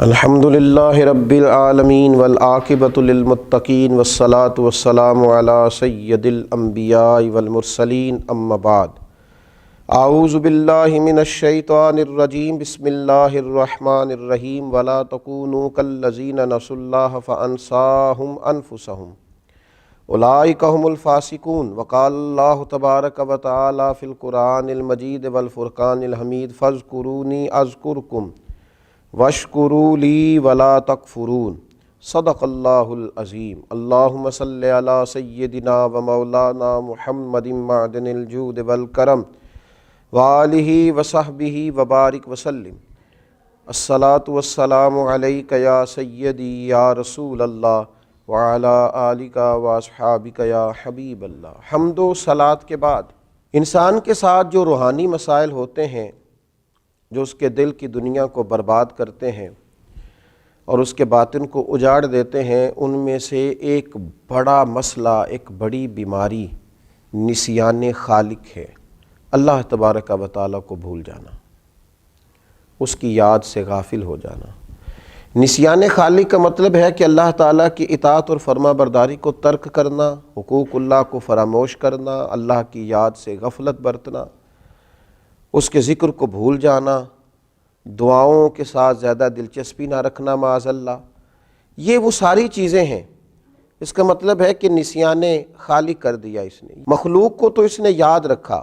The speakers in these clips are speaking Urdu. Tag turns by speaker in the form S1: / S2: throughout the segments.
S1: الحمدللہ رب العالمین والعاقبۃ للمتقین والصلاة والسلام علی سید الانبیاء والمرسلین اما بعد اعوذ باللہ من الشیطان الرجیم بسم اللہ الرحمن الرحیم ولا تکونوا کالذین نسوا اللہ فانساہم انفسہم اولئک هم الفاسقون وقال اللہ تبارک وتعالی فی القرآن المجید والفرقان الحمید فاذکرونی اذکرکم واشکروا لی ولا تکفرون صدق اللہ العظیم اللہم صلی علی سیدنا و مولانا محمد معدن الجود والکرم وآلہ وصحبہ وبارک وسلم الصلاۃ والسلام علیک یا سیدی یا رسول اللہ وعلی آلک واصحابک یا حبیب اللہ۔ حمد و صلاۃ کے بعد انسان کے ساتھ جو روحانی مسائل ہوتے ہیں جو اس کے دل کی دنیا کو برباد کرتے ہیں اور اس کے باطن کو اجاڑ دیتے ہیں، ان میں سے ایک بڑا مسئلہ، ایک بڑی بیماری نسیان خالق ہے۔ اللہ تبارک و تعالیٰ کو بھول جانا، اس کی یاد سے غافل ہو جانا۔ نسیان خالق کا مطلب ہے کہ اللہ تعالیٰ کی اطاعت اور فرما برداری کو ترک کرنا، حقوق اللہ کو فراموش کرنا، اللہ کی یاد سے غفلت برتنا، اس کے ذکر کو بھول جانا، دعاؤں کے ساتھ زیادہ دلچسپی نہ رکھنا معاذ اللہ۔ یہ وہ ساری چیزیں ہیں۔ اس کا مطلب ہے کہ نسیان خالق کر دیا اس نے۔ مخلوق کو تو اس نے یاد رکھا،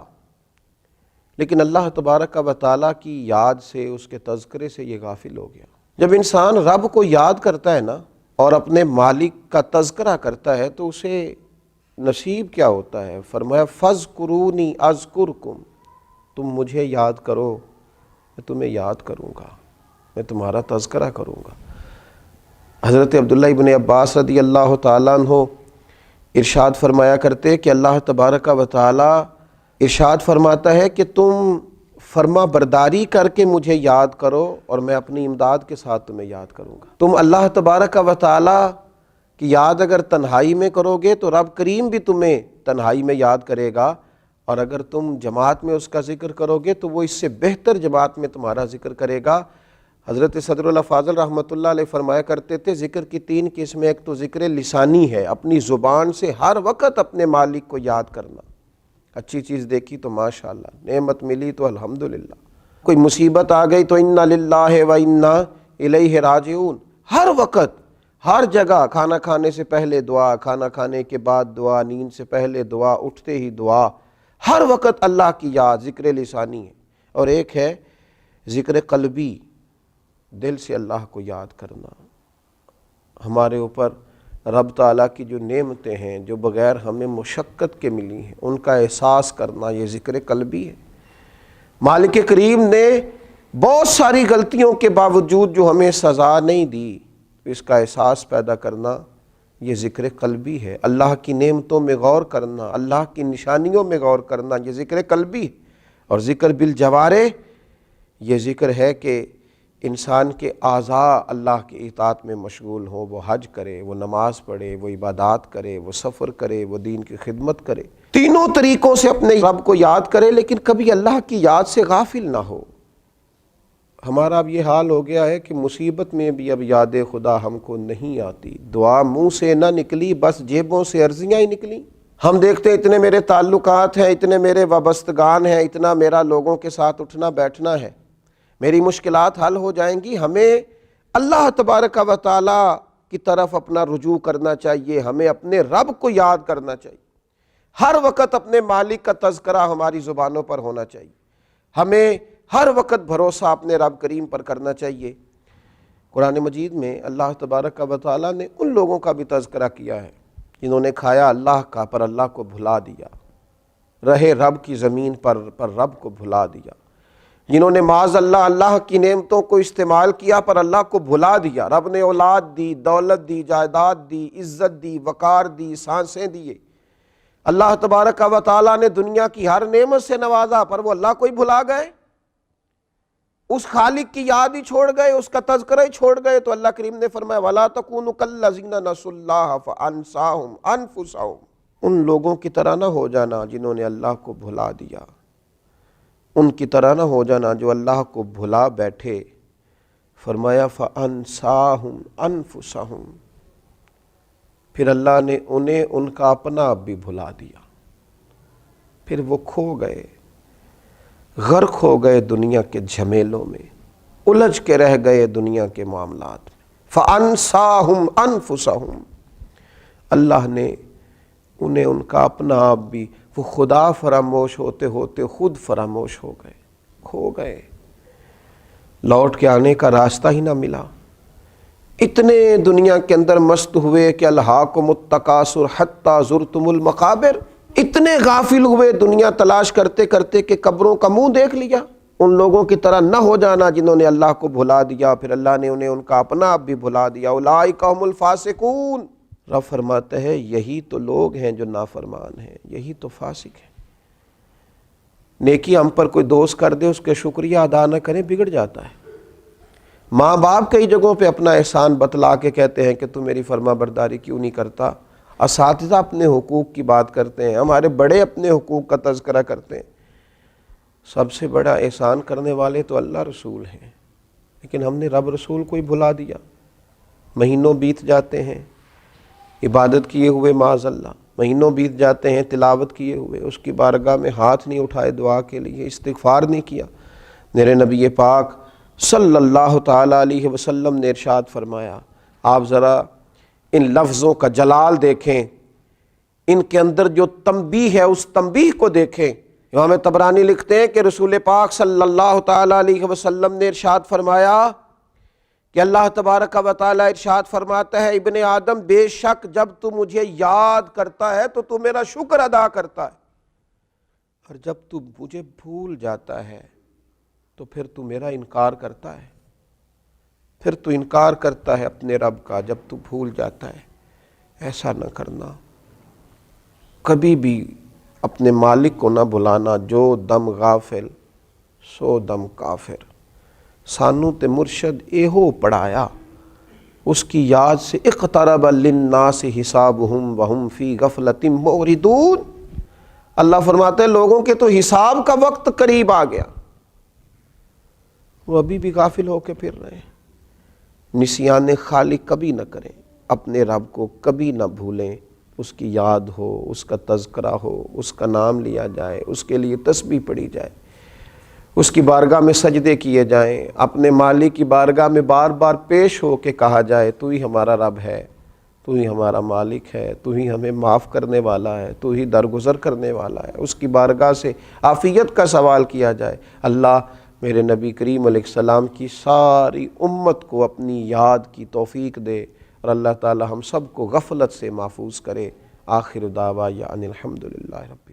S1: لیکن اللہ تبارک و تعالیٰ کی یاد سے، اس کے تذکرے سے یہ غافل ہو گیا۔ جب انسان رب کو یاد کرتا ہے نا اور اپنے مالک کا تذکرہ کرتا ہے تو اسے نصیب کیا ہوتا ہے؟ فرمایا فاذکرونی اذکرکم، تم مجھے یاد کرو، میں تمہیں یاد کروں گا، میں تمہارا تذکرہ کروں گا۔ حضرت عبداللہ ابن عباس رضی اللہ تعالیٰ عنہ ارشاد فرمایا کرتے کہ اللہ تبارک و تعالیٰ ارشاد فرماتا ہے کہ تم فرما برداری کر کے مجھے یاد کرو اور میں اپنی امداد کے ساتھ تمہیں یاد کروں گا۔ تم اللہ تبارک و تعالیٰ کی یاد اگر تنہائی میں کرو گے تو رب کریم بھی تمہیں تنہائی میں یاد کرے گا، اور اگر تم جماعت میں اس کا ذکر کرو گے تو وہ اس سے بہتر جماعت میں تمہارا ذکر کرے گا۔ حضرت صدر اللہ فاضل رحمۃ اللہ علیہ فرمایا کرتے تھے ذکر کی تین قسمیں، ایک تو ذکر لسانی ہے، اپنی زبان سے ہر وقت اپنے مالک کو یاد کرنا۔ اچھی چیز دیکھی تو ماشاءاللہ، نعمت ملی تو الحمدللہ، کوئی مصیبت آ گئی تو انا للہ و انا الیہ راجعون، ہر وقت ہر جگہ، کھانا کھانے سے پہلے دعا، کھانا کھانے کے بعد دعا، نیند سے پہلے دعا، اٹھتے ہی دعا، ہر وقت اللہ کی یاد، ذکر لسانی ہے۔ اور ایک ہے ذکر قلبی، دل سے اللہ کو یاد کرنا۔ ہمارے اوپر رب تعالیٰ کی جو نعمتیں ہیں جو بغیر ہمیں مشقت کے ملی ہیں، ان کا احساس کرنا، یہ ذکر قلبی ہے۔ مالک کریم نے بہت ساری غلطیوں کے باوجود جو ہمیں سزا نہیں دی، اس کا احساس پیدا کرنا، یہ ذکر قلبی ہے۔ اللہ کی نعمتوں میں غور کرنا، اللہ کی نشانیوں میں غور کرنا، یہ ذکر قلبی ہے۔ اور ذکر بالجوارح، یہ ذکر ہے کہ انسان کے اعضاء اللہ کی اطاعت میں مشغول ہوں، وہ حج کرے، وہ نماز پڑھے، وہ عبادات کرے، وہ سفر کرے، وہ دین کی خدمت کرے، تینوں طریقوں سے اپنے رب کو یاد کرے، لیکن کبھی اللہ کی یاد سے غافل نہ ہو۔ ہمارا اب یہ حال ہو گیا ہے کہ مصیبت میں بھی اب یاد خدا ہم کو نہیں آتی، دعا منہ سے نہ نکلی، بس جیبوں سے عرضیاں ہی نکلیں۔ ہم دیکھتے ہیں اتنے میرے تعلقات ہیں، اتنے میرے وابستگان ہیں، اتنا میرا لوگوں کے ساتھ اٹھنا بیٹھنا ہے، میری مشکلات حل ہو جائیں گی۔ ہمیں اللہ تبارک و تعالیٰ کی طرف اپنا رجوع کرنا چاہیے، ہمیں اپنے رب کو یاد کرنا چاہیے، ہر وقت اپنے مالک کا تذکرہ ہماری زبانوں پر ہونا چاہیے، ہمیں ہر وقت بھروسہ اپنے رب کریم پر کرنا چاہیے۔ قرآن مجید میں اللہ تبارک و تعالیٰ نے ان لوگوں کا بھی تذکرہ کیا ہے جنہوں نے کھایا اللہ کا پر اللہ کو بھلا دیا، رہے رب کی زمین پر رب کو بھلا دیا، جنہوں نے معاذ اللہ اللہ کی نعمتوں کو استعمال کیا پر اللہ کو بھلا دیا۔ رب نے اولاد دی، دولت دی، جائیداد دی، عزت دی، وقار دی، سانسیں دیے، اللہ تبارک و تعالیٰ نے دنیا کی ہر نعمت سے نوازا، پر وہ اللہ کو ہی بھلا گئے، اس خالق کی یاد ہی چھوڑ گئے، اس کا تذکرہ ہی چھوڑ گئے۔ تو اللہ کریم نے فرمایا وَلَا تَكُونُوا كَالَّذِينَ نَسُوا اللَّهَ فَأَنسَاهُمْ أَنفُسَهُمْ، ان لوگوں کی طرح نہ ہو جانا جنہوں نے اللہ کو بھلا دیا، ان کی طرح نہ ہو جانا جو اللہ کو بھلا بیٹھے، فرمایا فَأَنْسَاهُمْ أَنفُسَهُمْ، پھر اللہ نے انہیں ان کا اپنا آپ بھی بھلا دیا، پھر وہ کھو گئے، غرق ہو گئے دنیا کے جھمیلوں میں، الجھ کے رہ گئے دنیا کے معاملات میں۔ فَأَنْسَاهُمْ أَنفُسَهُمْ، اللہ نے انہیں ان کا اپنا آپ بھی، وہ خدا فراموش ہوتے ہوتے خود فراموش ہو گئے، کھو گئے، لوٹ کے آنے کا راستہ ہی نہ ملا۔ اتنے دنیا کے اندر مست ہوئے کہ الہاکم التکاثر حتی زرتم المقابر، اتنے غافل ہوئے دنیا تلاش کرتے کرتے کہ قبروں کا منہ دیکھ لیا۔ ان لوگوں کی طرح نہ ہو جانا جنہوں نے اللہ کو بھلا دیا، پھر اللہ نے انہیں ان کا اپنا آپ بھی بھلا دیا۔ اولئک هم الفاسقون، رب فرماتا ہے یہی تو لوگ ہیں جو نافرمان ہیں، یہی تو فاسق ہیں۔ نیکی ہم پر کوئی دوست کر دے، اس کے شکریہ ادا نہ کریں، بگڑ جاتا ہے۔ ماں باپ کئی جگہوں پہ اپنا احسان بتلا کے کہتے ہیں کہ تو میری فرما برداری کیوں نہیں کرتا، اساتذہ اپنے حقوق کی بات کرتے ہیں، ہمارے بڑے اپنے حقوق کا تذکرہ کرتے ہیں۔ سب سے بڑا احسان کرنے والے تو اللہ رسول ہیں، لیکن ہم نے رب رسول کو ہی بھلا دیا۔ مہینوں بیت جاتے ہیں عبادت کیے ہوئے، معاذ اللہ، مہینوں بیت جاتے ہیں تلاوت کیے ہوئے، اس کی بارگاہ میں ہاتھ نہیں اٹھائے دعا کے لیے، استغفار نہیں کیا۔ میرے نبی پاک صلی اللہ تعالیٰ علیہ وسلم نے ارشاد فرمایا، آپ ذرا ان لفظوں کا جلال دیکھیں، ان کے اندر جو تنبیہ ہے اس تنبیہ کو دیکھیں۔ امام طبرانی لکھتے ہیں کہ رسول پاک صلی اللہ تعالیٰ علیہ وسلم نے ارشاد فرمایا کہ اللہ تبارک و تعالیٰ ارشاد فرماتا ہے، ابن آدم بے شک جب تو مجھے یاد کرتا ہے تو تو میرا شکر ادا کرتا ہے، اور جب تو مجھے بھول جاتا ہے تو پھر تو میرا انکار کرتا ہے، پھر تو انکار کرتا ہے اپنے رب کا جب تو بھول جاتا ہے۔ ایسا نہ کرنا، کبھی بھی اپنے مالک کو نہ بھلانا۔ جو دم غافل سو دم کافر، سانو تے مرشد ایہو پڑھایا، اس کی یاد سے اقترب للناس حسابہم وہم فی غفلۃ معرضون۔ اللہ فرماتے ہیں لوگوں کے تو حساب کا وقت قریب آ گیا، وہ ابھی بھی غافل ہو کے پھر رہے ہیں۔ نسیان خالق کبھی نہ کریں، اپنے رب کو کبھی نہ بھولیں، اس کی یاد ہو، اس کا تذکرہ ہو، اس کا نام لیا جائے، اس کے لیے تسبیح پڑھی جائے، اس کی بارگاہ میں سجدے کیے جائیں، اپنے مالک کی بارگاہ میں بار بار پیش ہو کے کہا جائے تو ہی ہمارا رب ہے، تو ہی ہمارا مالک ہے، تو ہی ہمیں معاف کرنے والا ہے، تو ہی درگزر کرنے والا ہے۔ اس کی بارگاہ سے عافیت کا سوال کیا جائے۔ اللہ میرے نبی کریم علیہ السلام کی ساری امت کو اپنی یاد کی توفیق دے، اور اللہ تعالی ہم سب کو غفلت سے محفوظ کرے۔ آخر دعوانا ان الحمدللہ رب